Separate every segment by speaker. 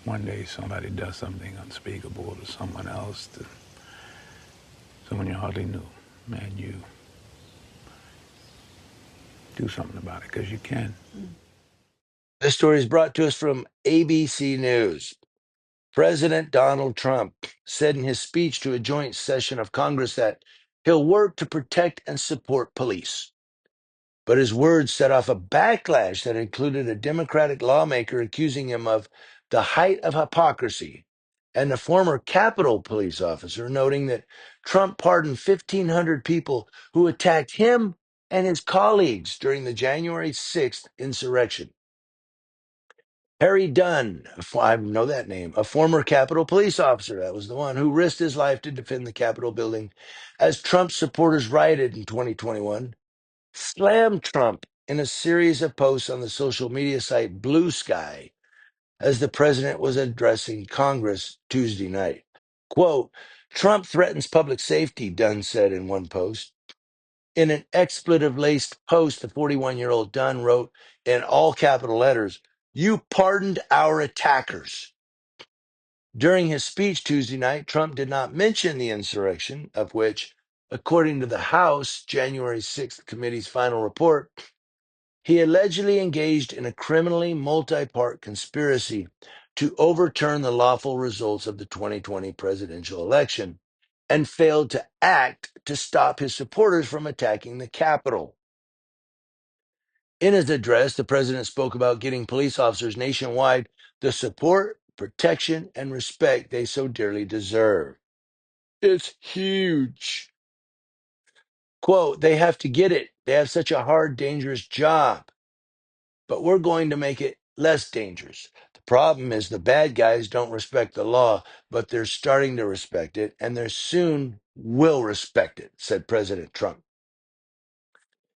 Speaker 1: one day somebody does something unspeakable to someone else, to someone you hardly knew, and you do something about it because you can.
Speaker 2: This story is brought to us from ABC News. President Donald Trump said in his speech to a joint session of Congress that he'll work to protect and support police. But his words set off a backlash that included a Democratic lawmaker accusing him of the height of hypocrisy, and a former Capitol police officer noting that Trump pardoned 1,500 people who attacked him and his colleagues during the January 6th insurrection. Harry Dunn, I know that name, a former Capitol police officer, that was the one who risked his life to defend the Capitol building as Trump supporters rioted in 2021, slammed Trump in a series of posts on the social media site Blue Sky as the president was addressing Congress Tuesday night. Quote, Trump threatens public safety, Dunn said in one post. In an expletive laced post, the 41-year-old Dunn wrote in all capital letters, "You pardoned our attackers." During his speech Tuesday night, Trump did not mention the insurrection, of which, according to the House January 6th committee's final report, he allegedly engaged in a criminally multi-part conspiracy to overturn the lawful results of the 2020 presidential election and failed to act to stop his supporters from attacking the Capitol. In his address, the president spoke about getting police officers nationwide the support, protection, and respect they so dearly deserve. It's huge. Quote, they have to get it. They have such a hard, dangerous job, but we're going to make it less dangerous. The problem is the bad guys don't respect the law, but they're starting to respect it, and they soon will respect it, said President Trump.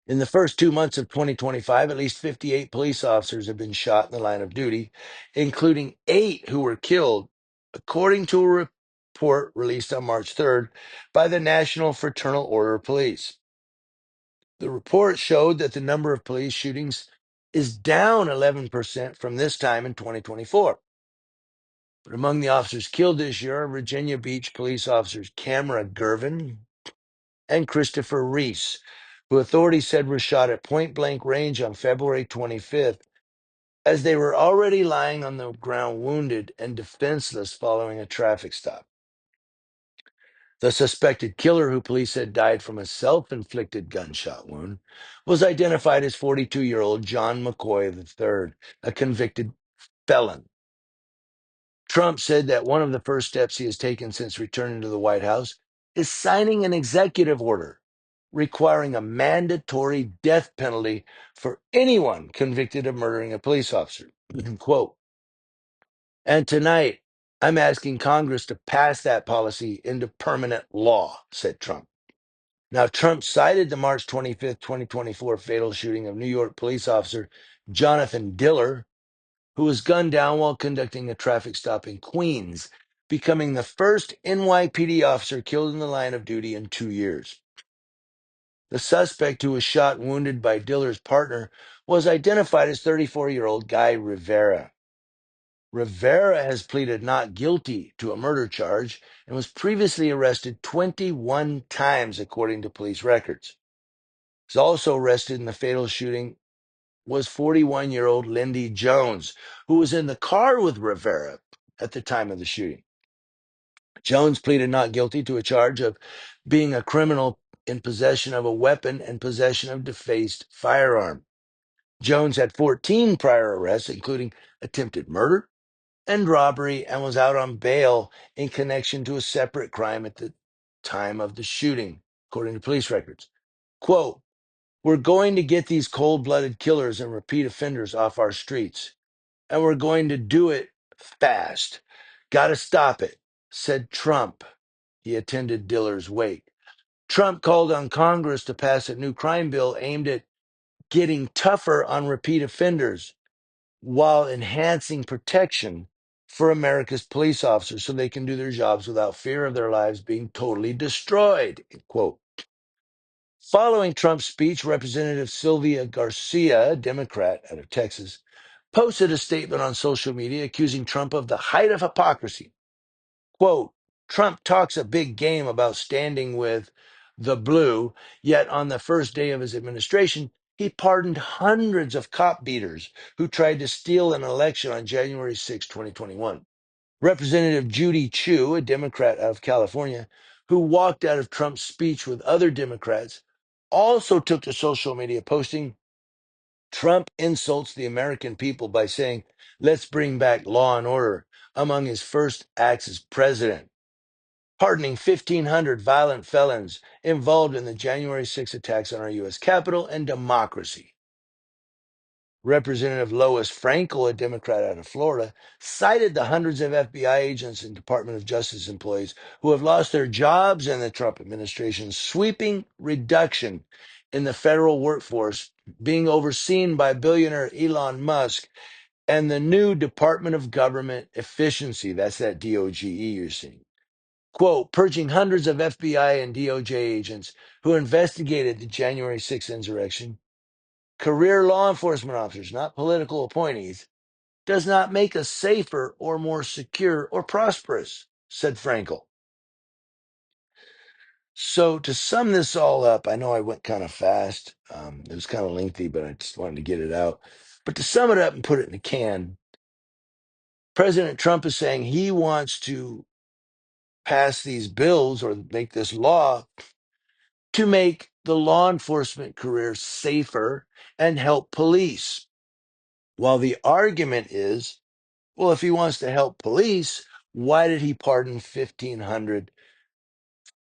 Speaker 2: In the first 2 months of 2025, at least 58 police officers have been shot in the line of duty, including 8 who were killed, according to a report released on March 3rd by the National Fraternal Order of Police. The report showed that the number of police shootings is down 11% from this time in 2024. But among the officers killed this year are Virginia Beach police officers Camera Gervin and Christopher Reese, who authorities said were shot at point blank range on February 25th as they were already lying on the ground wounded and defenseless following a traffic stop. The suspected killer, who police said died from a self inflicted gunshot wound, was identified as 42-year-old John McCoy III, a convicted felon. Trump said that one of the first steps he has taken since returning to the White House is signing an executive order requiring a mandatory death penalty for anyone convicted of murdering a police officer. Quote, and tonight, I'm asking Congress to pass that policy into permanent law, said Trump. Now, Trump cited the March 25th, 2024 fatal shooting of New York police officer Jonathan Diller, who was gunned down while conducting a traffic stop in Queens, becoming the first NYPD officer killed in the line of duty in 2 years. The suspect, who was shot and wounded by Diller's partner, was identified as 34-year-old Guy Rivera. Rivera has pleaded not guilty to a murder charge and was previously arrested 21 times, according to police records. He was also arrested in the fatal shooting was 41-year-old Lindy Jones, who was in the car with Rivera at the time of the shooting. Jones pleaded not guilty to a charge of being a criminal in possession of a weapon and possession of defaced firearm. Jones had 14 prior arrests, including attempted murder and robbery, and was out on bail in connection to a separate crime at the time of the shooting, according to police records. Quote, we're going to get these cold-blooded killers and repeat offenders off our streets, and we're going to do it fast. Got to stop it, said Trump. He attended Diller's wake. Trump called on Congress to pass a new crime bill aimed at getting tougher on repeat offenders while enhancing protection for America's police officers so they can do their jobs without fear of their lives being totally destroyed. Quote. Following Trump's speech, Representative Sylvia Garcia, a Democrat out of Texas, posted a statement on social media accusing Trump of the height of hypocrisy. Quote, Trump talks a big game about standing with the blue, yet on the first day of his administration, he pardoned hundreds of cop beaters who tried to steal an election on January 6, 2021. Representative Judy Chu, a Democrat out of California, who walked out of Trump's speech with other Democrats, also took to social media posting, Trump insults the American people by saying, let's bring back law and order, among his first acts as president, pardoning 1,500 violent felons involved in the January 6 attacks on our U.S. Capitol and democracy. Representative Lois Frankel, a Democrat out of Florida, cited the hundreds of FBI agents and Department of Justice employees who have lost their jobs in the Trump administration's sweeping reduction in the federal workforce being overseen by billionaire Elon Musk and the new Department of Government Efficiency. That's that DOGE you're seeing. Quote, purging hundreds of FBI and DOJ agents who investigated the January 6th insurrection, career law enforcement officers, not political appointees, does not make us safer or more secure or prosperous, said Frankel. So to sum this all up, I know I went kind of fast. It was kind of lengthy, but I just wanted to get it out. But to sum it up and put it in a can, President Trump is saying he wants to pass these bills or make this law to make the law enforcement career safer and help police. While the argument is, well, if he wants to help police, why did he pardon 1,500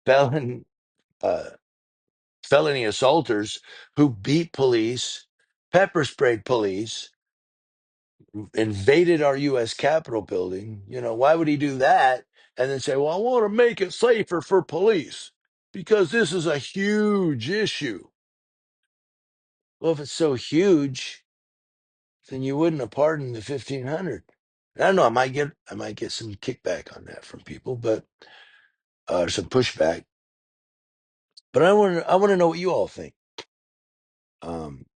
Speaker 2: felon, uh, felony assaulters who beat police, pepper sprayed police, invaded our U.S. Capitol building? You know, why would he do that and then say, well, I want to make it safer for police because this is a huge issue? Well, if it's so huge, then you wouldn't have pardoned the 1,500. I don't know. I might get some kickback on that from people, but some pushback. But I want to know what you all think. Um,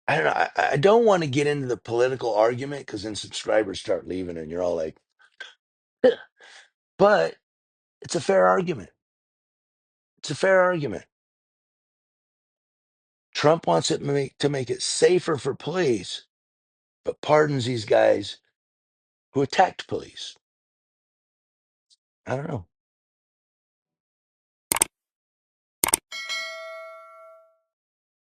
Speaker 2: I don't know. I don't want to get into the political argument because then subscribers start leaving, and you're all like, but it's a fair argument. It's a fair argument. Trump wants to make it safer for police, but pardons these guys who attacked police. I don't know.